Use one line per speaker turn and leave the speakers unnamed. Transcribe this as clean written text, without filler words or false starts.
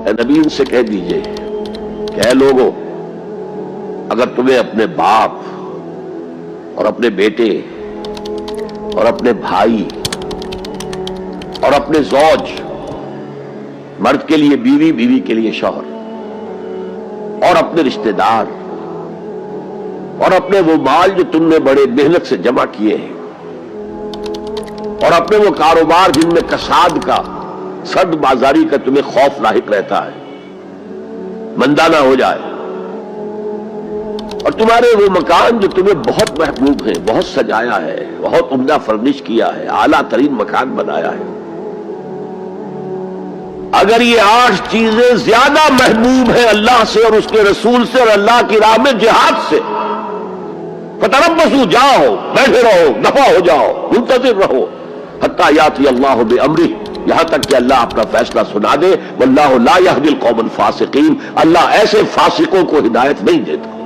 اے نبی ان سے کہہ دیجئے کہ اے لوگوں، اگر تمہیں اپنے باپ اور اپنے بیٹے اور اپنے بھائی اور اپنے زوج، مرد کے لیے بیوی، بیوی کے لیے شوہر، اور اپنے رشتہ دار اور اپنے وہ مال جو تم نے بڑے محنت سے جمع کیے ہیں، اور اپنے وہ کاروبار جن میں کساد کا، سد بازاری کا تمہیں خوف لاحق رہتا ہے، مندہ نہ ہو جائے، اور تمہارے وہ مکان جو تمہیں بہت محبوب ہیں، بہت سجایا ہے، بہت عمدہ فرنش کیا ہے، اعلیٰ ترین مکان بنایا ہے، اگر یہ 8 چیزیں زیادہ محبوب ہیں اللہ سے اور اس کے رسول سے اور اللہ کی راہ میں جہاد سے، فتربصوا، جاؤ، بیٹھے رہو، دفع ہو جاؤ، منتظر رہو، حتی یاتی اللہ بامرہ، یہاں تک کہ اللہ اپنا فیصلہ سنا دے، واللہ لا یہدی القوم الفاسقین، اللہ ایسے فاسقوں کو ہدایت نہیں دیتا۔